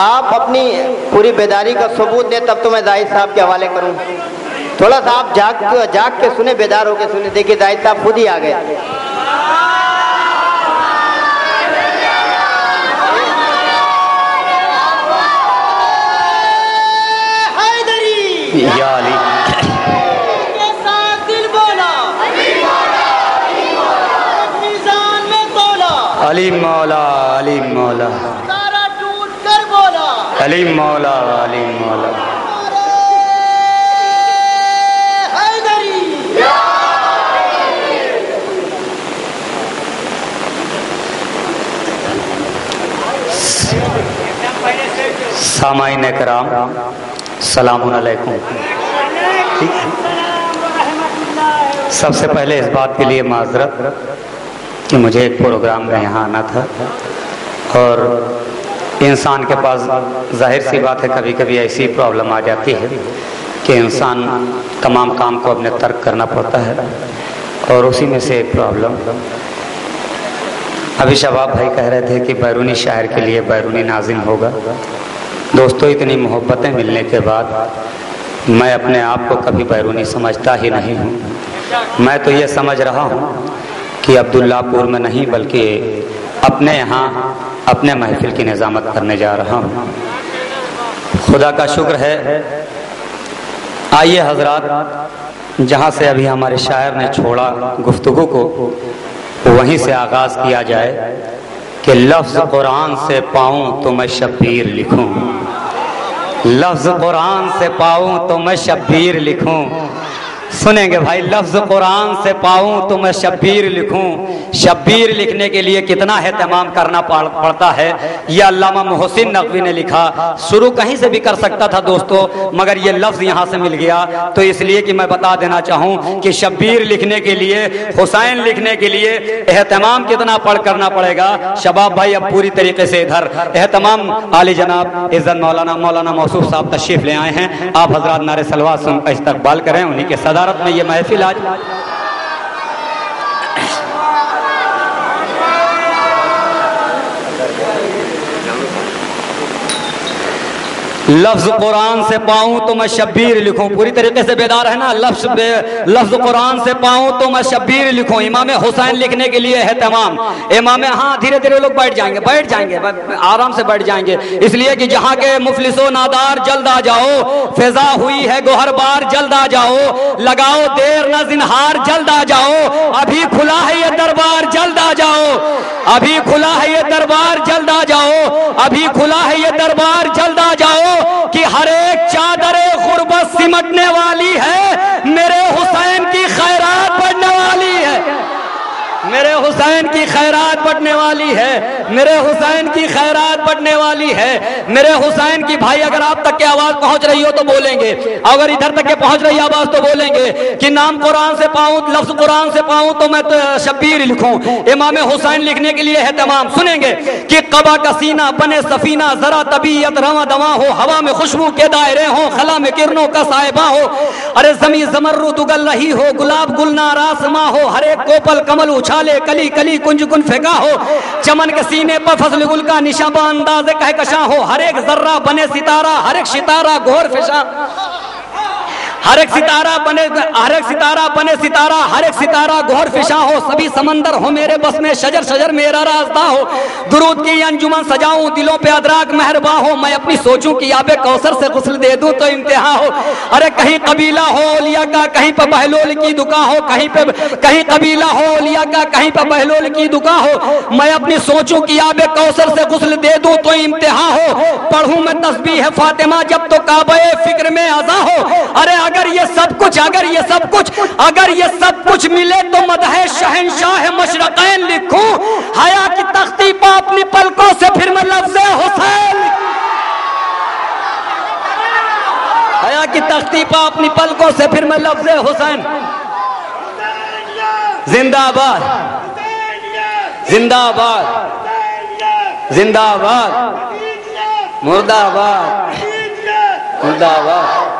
آپ اپنی پوری بیداری کا ثبوت دیں تب تو میں زاہد صاحب کے حوالے کروں. تھوڑا سا آپ جاگ کے سنیں، بیدار ہو کے سنیں. دیکھیے زاہد صاحب خود ہی آ گئے. یا علی علی مولا علی مولا علی مولا علی مولا. سامعین کرام السلام علیکم. سب سے پہلے اس بات کے لیے معذرت کہ مجھے ایک پروگرام میں یہاں آنا تھا، اور انسان کے پاس ظاہر سی بات ہے کبھی کبھی ایسی پرابلم آ جاتی ہے کہ انسان تمام کام کو اپنے ترک کرنا پڑتا ہے، اور اسی میں سے ایک پرابلم. ابھی شباب بھائی کہہ رہے تھے کہ بیرونی شاعر کے لیے بیرونی ناظم ہوگا. دوستو، اتنی محبتیں ملنے کے بعد میں اپنے آپ کو کبھی بیرونی سمجھتا ہی نہیں ہوں. میں تو یہ سمجھ رہا ہوں کہ عبداللہ پور میں نہیں بلکہ اپنے یہاں اپنے محفل کی نظامت کرنے جا رہا ہوں. خدا کا شکر ہے. آئیے حضرات، جہاں سے ابھی ہمارے شاعر نے چھوڑا گفتگو کو، وہیں سے آغاز کیا جائے کہ لفظ قرآن سے پاؤں تو میں شبیر لکھوں. لفظ قرآن سے پاؤں تو میں شبیر لکھوں. سنیں گے بھائی، لفظ قرآن سے پاؤں تو میں شبیر لکھوں. شبیر لکھنے کے لیے کتنا اہتمام کرنا پڑتا ہے، یہ علامہ محسن نقوی نے لکھا. شروع کہیں سے بھی کر سکتا تھا دوستو، مگر یہ لفظ یہاں سے مل گیا تو اس لیے کہ میں بتا دینا چاہوں کہ شبیر لکھنے کے لیے، حسین لکھنے کے لیے اہتمام کتنا کرنا پڑے گا. شباب بھائی اب پوری طریقے سے ادھر اہتمام عالی جناب عزت مولانا موصوف صاحب تشریف لے آئے ہیں. آپ حضرات نعرے صلوات سن کا استقبال کریں. انہی کے صدارت میں یہ محفل آج لفظ قرآن سے پاؤں تو میں شبیر لکھوں. پوری طریقے سے بیدار ہے نا. لفظ قرآن سے پاؤں تو میں شبیر لکھوں. امام حسین لکھنے کے لیے اہتمام. امام، ہاں دھیرے دھیرے لوگ بیٹھ جائیں گے آرام سے بیٹھ جائیں گے، اس لیے کہ جہاں کے مفلس و نادار جلد آ جاؤ. فضا ہوئی ہے گوہر بار، جلد آ جاؤ. لگاؤ دیر نہ زنہار، جلد آ جاؤ. ابھی کھلا ہے یہ دربار، جلد آ جاؤ. ابھی کھلا ہے یہ دربار، جلد آ جاؤ. ابھی کھلا ہے یہ دربار، جلد آ جاؤ. کہ ہر ایک چادر غربت سمٹنے والی ہے، میرے حسین کی خیرات بڑھنے والی ہے. میرے حسین کی خیرات بڑھنے والی ہے. میرے حسین کی خیرات بڑھنے والی ہے. میرے حسین کی بھائی، اگر آپ تک کی آواز پہنچ رہی ہو تو بولیں گے، اگر ادھر تک کے پہنچ رہی آواز تو بولیں گے کہ نام قرآن سے پاؤں، لفظ قرآن سے پاؤں تو میں شبیر لکھوں. امام حسین لکھنے کے لیے اہتمام. سنیں گے کہ قبا کا سینہ بنے سفینہ، ذرا طبیعت رواں دواں ہو، ہوا میں خوشبو کے دائرے ہوں، خلا میں کرنوں کا سائبہ ہو. ارے زمین زمرد اگل رہی ہو، گلاب گلنار آسماں ہو، ہر ایک کوپل کمل اچھالے کلی کلی کنج کن پھینکا ہو. چمن کے سینے پر فضل گل کا نشاں انداز کہکشاں ہو، ہر ایک ذرہ بنے ستارہ، ہر ایک ستارہ گھور فشاں. ہر ایک ستارہ بنے ستارہ، ہر ایک ستارہ گھور فشاں ہو. سبھی سمندر ہو میرے بس میں، شجر شجر میرا راستہ ہو. درود کی انجمن سجاؤں، دلوں پہ ادراک مہرباں ہو. میں اپنی سوچوں کی آب کوثر سے غسل دے دوں تو انتہا ہو. ارے کہیں قبیلہ ہو اولیاء کا، کہیں پہ بہلول کی دکان ہو. کہیں قبیلہ ہو اولیاء کا، کہیں پہ بہلول کی دکان ہو. میں اپنی سوچوں کی آب کوثر سے غسل دے دوں تو امتحا ہو. پڑھوں میں تسبیح فاطمہ جب تو کعبہ فکر میں اذا ہو. ارے اگر یہ سب کچھ ملے تو مدح شہنشاہ مشرقین لکھوں. حیا کی تختی پہ اپنی پلکوں سے پھر میں لفظ حسین. حیا کی تختی پہ اپنی پلکوں سے پھر میں لفظ حسین. زندہ آباد، زندہ آباد، زندہ آباد، مردہ آباد، مردہ آباد.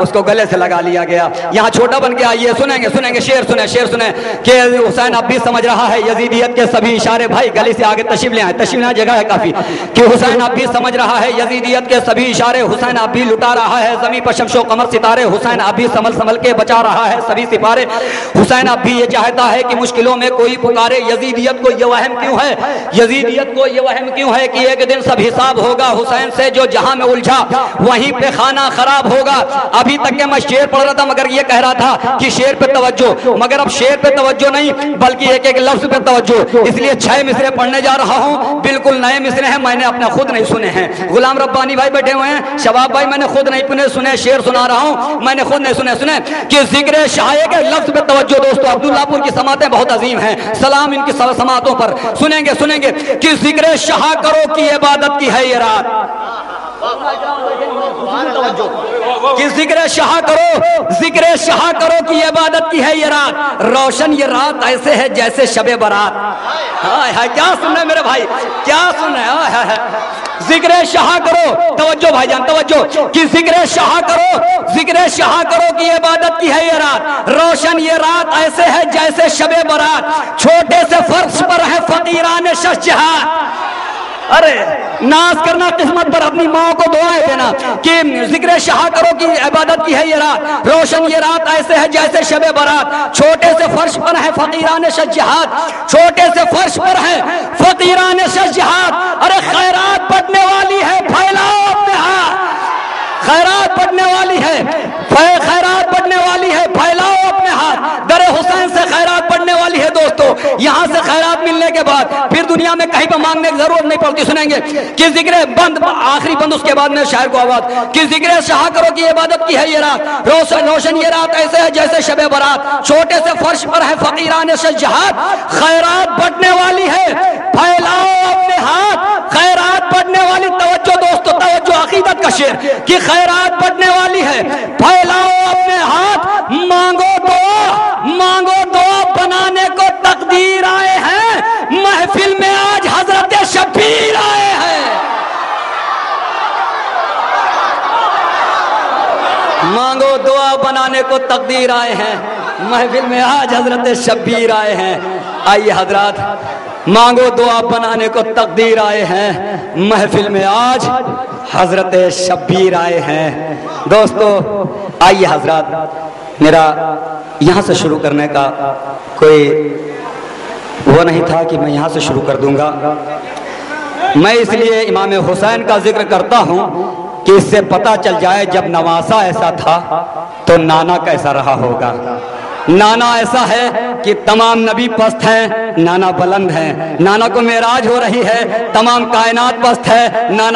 اس کو گلے سے لگا لیا گیا. یہاں چھوٹا بن کے آئیے سنیں گے شعر سنیں کہ حسین اب بھی سمجھ رہا ہے یزیدیت کے سبھی اشارے. بھائی گلی سے آگے تشریف لے آئے, جگہ ہے کافی. کہ حسین اب بھی سمجھ رہا ہے یزیدیت کے سبھی اشارے. حسین اب بھی لٹا رہا ہے زمین پر شمس و قمر ستارے. حسین اب بھی سنبھل کے بچا رہا ہے سبھی سپارے. حسین اب بھی یہ چاہتا ہے کہ مشکلوں میں کوئی پکارے. یزیدیت کو یہ وہم کیوں ہے, یزیدیت کو یہ وہم کیوں ہے کہ ایک دن سب حساب ہوگا. حسین سے جو جہاں میں الجھا وہیں پہ خانہ خراب ہوگا. ابھی تک کہ میں شعر پڑھ رہا تھا مگر یہ کہہ رہا تھا کہ شعر پہ توجہ, مگر اب شعر پہ توجہ نہیں بلکہ ایک ایک لفظ پہ توجہ. اس لیے 6 مصرے پڑھنے جا رہا ہوں, بالکل نئے مصرے ہیں, میں نے اپنا خود نہیں سنے ہیں. غلام ربانی بھائی بیٹھے ہوئے ہیں, شباب بھائی میں نے خود نہیں سنے, شعر سنا رہا ہوں میں نے خود نہیں سنے. کہ ذکر شاہ کے لفظ پہ توجہ دوستو. عبداللہ پور کی سماعتیں بہت عظیم ہیں, سلام ان کی سماعتوں پر. سنیں گے کہ ذکر شاہ کرو کی عبادت کی ہے یہ رات. کہ ذکر شاہ کرو کی عبادت کی ہے یہ رات. روشن یہ رات ایسے ہے جیسے شب برات. کیا سن رہے میرے بھائی, کیا سن رہے. ذکر شاہ کرو, توجہ بھائی جان توجہ, کہ ذکر شاہ کرو کی عبادت کی ہے یہ رات. روشن یہ رات ایسے ہے جیسے شب برات. چھوٹے سے فرش پر ہے فقیران شجاعت. ارے ناز کرنا قسمت پر, اپنی ماں کو دعائیں دینا کہ ذکر شاہ کرو کی عبادت کی ہے یہ رات. روشن یہ رات ایسے ہے جیسے شب برات. چھوٹے سے فرش پر ہے فقیران شجاعت. چھوٹے سے فرش پر ہے فقیران شجاعت. ارے خیرات بڑھنے والی ہے, پھیلاؤ اپنے ہاتھ. خیرات بڑھنے والی ہے, خیرات بڑھنے والی ہے, پھیلاؤ اپنے ہاتھ. در حسین سے خیرات بڑھنے والی ہے دوستو. یہاں سے خیرات ملنے کے بعد پھر دنیا میں کہیں پہ مانگنے کی ضرورت نہیں پڑتی. سنیں گے کہ ذکر بند, آخری بند اس کے بعد میں شاعر کو آواز, کہ ذکر شاہ کرو کی عبادت کی ہے یہ رات. روشن یہ رات ایسے ہے جیسے شب برات. چھوٹے سے فرش پر ہے فقیران شجاعت. خیرات بڑھنے والی ہے, پھیلاؤ اپنے ہاتھ. خیرات بڑھنے والی, توجہ دوستو توجہ, عقیدت کا شعر, کہ خیرات بڑھنے والی ہے, پھیلاؤ اپنے ہاتھ. مانگو دعا بنانے کو تقدیر آئے ہیں. محفل میں آج حضرت شبیر آئے ہیں. مانگو دعا بنانے کو تقدیر آئے ہیں, محفل میں آج حضرت شبیر آئے ہیں. آئیے حضرات, مانگو دعا بنانے کو تقدیر آئے ہیں, محفل میں آج حضرت شبیر آئے ہیں. دوستو آئیے حضرات, میرا یہاں سے شروع کرنے کا کوئی وہ نہیں تھا کہ میں یہاں سے شروع کر دوں گا. میں اس لیے امام حسین کا ذکر کرتا ہوں کہ اس سے پتہ چل جائے جب نواسا ایسا تھا تو نانا کیسا رہا ہوگا. نانا ایسا ہے کہ تمام نبی پست ہیں, نانا بلند ہیں. نانا کو معراج ہو رہی ہے, تمام کائنات پست ہے, نانا